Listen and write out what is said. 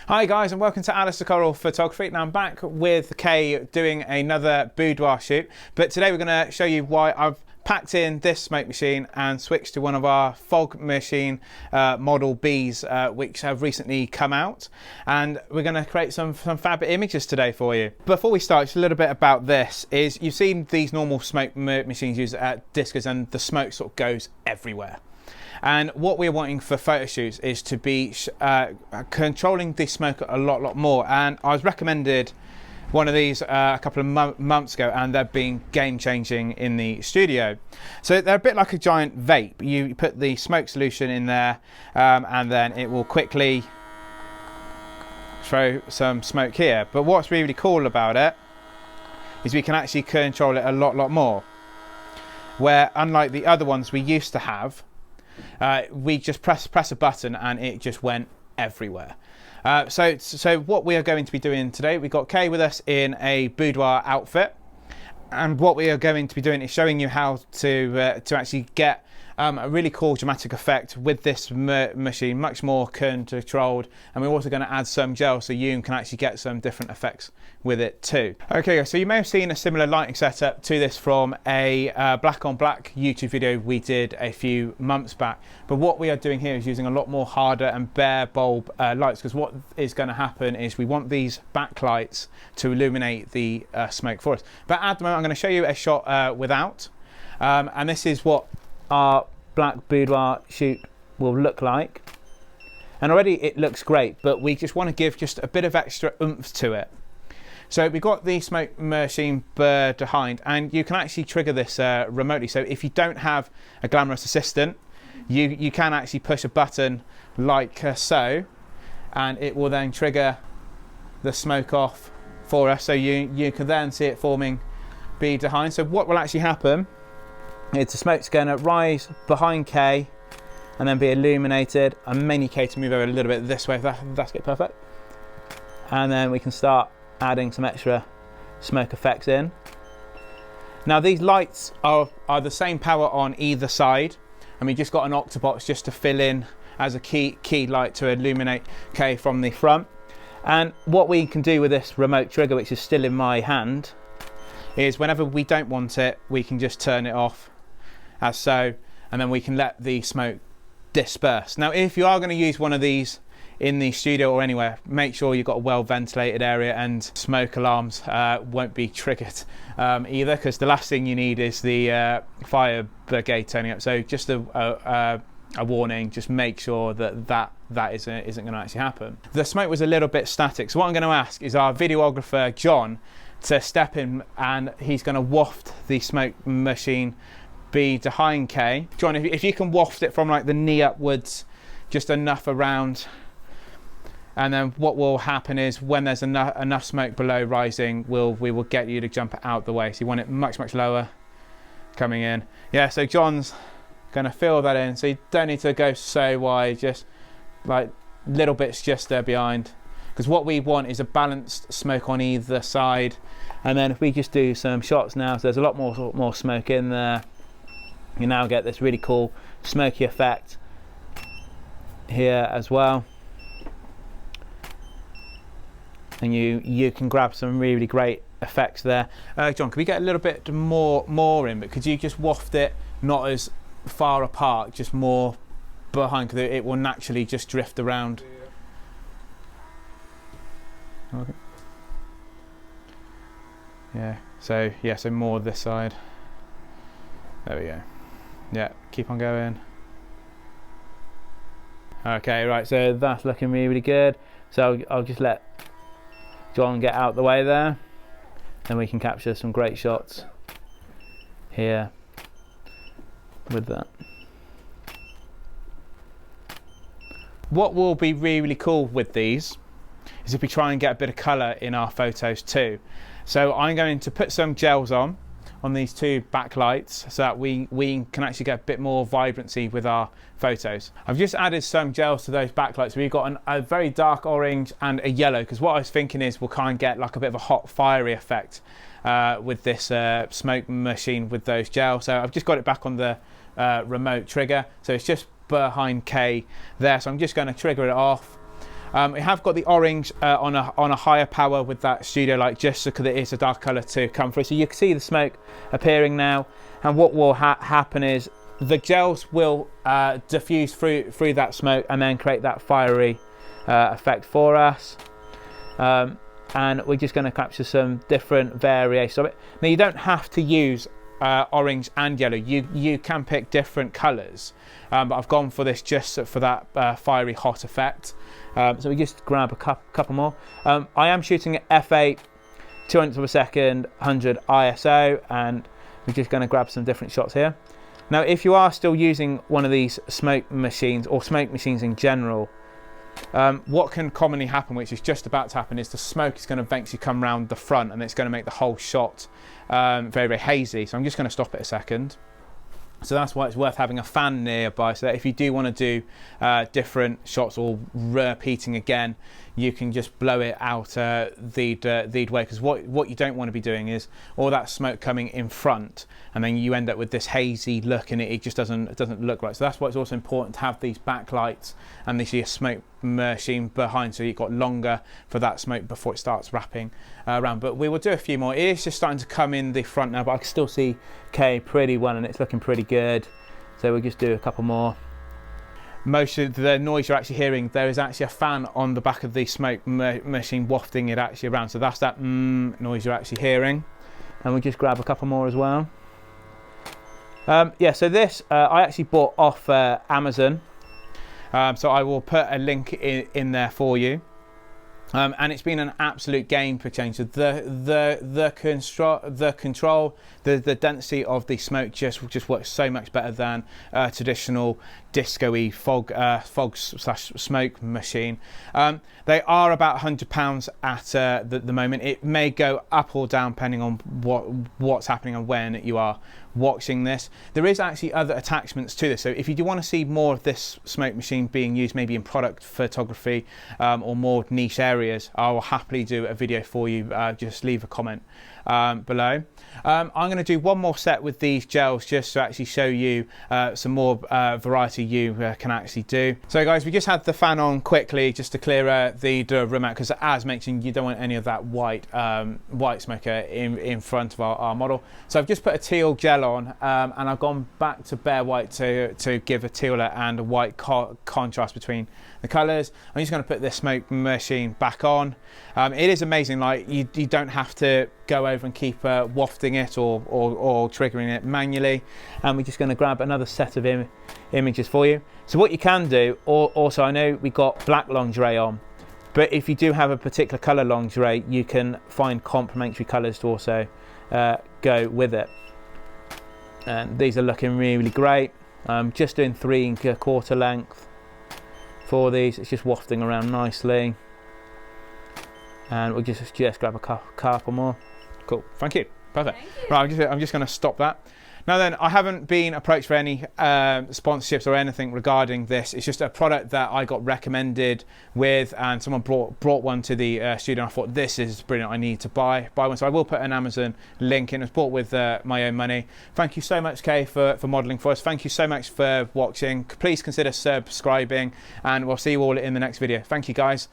Hi guys, and welcome to Alice the Coral Photography. Now I'm back with Kay doing another boudoir shoot, but today we're going to show you why I've packed in this smoke machine and switched to one of our fog machine model Bs, which have recently come out, and we're going to create some fab images today for you. Before we start, just a little bit about this is you've seen these normal smoke machines used at discos, and the smoke sort of goes everywhere. And what we're wanting for photo shoots is to be controlling the smoke a lot more. And I was recommended one of these a couple of months ago, and they've been game changing in the studio. So they're a bit like a giant vape. You put the smoke solution in there, and then it will quickly throw some smoke here. But what's really cool about it is we can actually control it a lot more. Where unlike the other ones we used to have, we just press a button and it just went everywhere. So what we are going to be doing today, we've got Kay with us in a boudoir outfit, and what we are going to be doing is showing you how to actually get a really cool dramatic effect with this machine, much more controlled, and we're also going to add some gel so you can actually get some different effects with it too. Okay, so you may have seen a similar lighting setup to this from a black on black YouTube video we did a few months back, but what we are doing here is using a lot more harder and bare bulb lights, because what is going to happen is we want these backlights to illuminate the smoke for us. But at the moment I'm going to show you a shot without, and this is what our black boudoir shoot will look like, and already it looks great, but we just want to give just a bit of extra oomph to it. So we've got the smoke machine behind, and you can actually trigger this remotely. So if you don't have a glamorous assistant, you can actually push a button like so, and it will then trigger the smoke off for us, so you can then see it forming behind. So what will actually happen is the smoke's going to rise behind Kay and then be illuminated. I may need Kay to move over a little bit this way if that's good, perfect. And then we can start adding some extra smoke effects in. Now these lights are the same power on either side, and we just got an octobox just to fill in as a key light to illuminate Kay from the front. And what we can do with this remote trigger, which is still in my hand, is whenever we don't want it, we can just turn it off as so, and then we can let the smoke disperse. Now if you are going to use one of these in the studio or anywhere, make sure you've got a well ventilated area, and smoke alarms won't be triggered either, because the last thing you need is the fire brigade turning up. So just a warning, just make sure that isn't going to actually happen. The smoke was a little bit static, so what I'm going to ask is our videographer John to step in, and he's going to waft the smoke machine behind Kay. John, if you can waft it from like the knee upwards, just enough around, and then what will happen is when there's enough smoke below rising, we will get you to jump out the way. So you want it much lower coming in. Yeah, so John's going to fill that in, so you don't need to go so wide, just like little bits just there behind, because what we want is a balanced smoke on either side. And then if we just do some shots now, so there's a lot more smoke in there, you now get this really cool smoky effect here as well, and you can grab some really great effects there. John, can we get a little bit more in, but could you just waft it not as far apart, just more behind, because it will naturally just drift around. Okay. Yeah, so more this side. There we go. Yeah, keep on going. Okay, right, so that's looking really good. So I'll just let John get out the way there, then we can capture some great shots here with that. What will be really cool with these is if we try and get a bit of colour in our photos too. So I'm going to put some gels on these two backlights so that we can actually get a bit more vibrancy with our photos. I've just added some gels to those backlights. We've got a very dark orange and a yellow, because what I was thinking is we'll kind of get like a bit of a hot fiery effect with this smoke machine with those gels. So I've just got it back on the remote trigger, so it's just behind Kay there, so I'm just going to trigger it off. We have got the orange on a higher power with that studio light, just so because it is a dark colour to come through. So you can see the smoke appearing now, and what will happen is the gels will diffuse through that smoke and then create that fiery effect for us. And we're just going to capture some different variations of it. Now, you don't have to use orange and yellow. You can pick different colours, but I've gone for this just for that fiery hot effect. So we just grab a couple more. I am shooting at f8, 200th of a second, 100 ISO, and we're just going to grab some different shots here. Now, if you are still using one of these smoke machines or smoke machines in general, what can commonly happen, which is just about to happen, is the smoke is going to eventually come round the front and it's going to make the whole shot very, very hazy. So I'm just going to stop it a second. So that's why it's worth having a fan nearby, so that if you do want to do different shots or repeating again, you can just blow it out the way. Because what you don't want to be doing is all that smoke coming in front, and then you end up with this hazy look, and it just doesn't look right. So that's why it's also important to have these backlights and this smoke machine behind, so you've got longer for that smoke before it starts wrapping around. But we will do a few more. It is just starting to come in the front now, but I can still see Kay pretty well, and it's looking pretty good. So we'll just do a couple more. Most of the noise you're actually hearing, there is actually a fan on the back of the smoke machine wafting it actually around. So that's that noise you're actually hearing. And we'll just grab a couple more as well. Yeah, so this I actually bought off Amazon. So I will put a link in there for you. And it's been an absolute game changer. The control, the density of the smoke just works so much better than a traditional disco-y fog/smoke machine. They are about £100 at the moment. It may go up or down depending on what's happening and when you are watching this. There is actually other attachments to this, so if you do want to see more of this smoke machine being used maybe in product photography or more niche areas, I will happily do a video for you. Just leave a comment below. I'm going to do one more set with these gels just to actually show you some more variety you can actually do. So guys, we just had the fan on quickly just to clear the room out, because as mentioned, you don't want any of that white smoke in front of our model. So I've just put a teal gel on, and I've gone back to bare white to give a teal and a white contrast between the colours. I'm just going to put this smoke machine back on. It is amazing, like you don't have to go over and keep wafting it or triggering it manually. And we're just going to grab another set of images for you. So what you can do, also I know we got black lingerie on, but if you do have a particular colour lingerie, you can find complementary colours to also go with it. And these are looking really great. Just doing 3 1/4 length for these. It's just wafting around nicely. And we'll just grab a couple more. Cool, thank you, perfect. Thank you. Right, I'm just going to stop that. Now then, I haven't been approached for any sponsorships or anything regarding this. It's just a product that I got recommended with, and someone brought one to the studio, and I thought, this is brilliant, I need to buy one. So I will put an Amazon link in. It was bought with my own money. Thank you so much, Kay, for modelling for us. Thank you so much for watching. Please consider subscribing, and we'll see you all in the next video. Thank you, guys.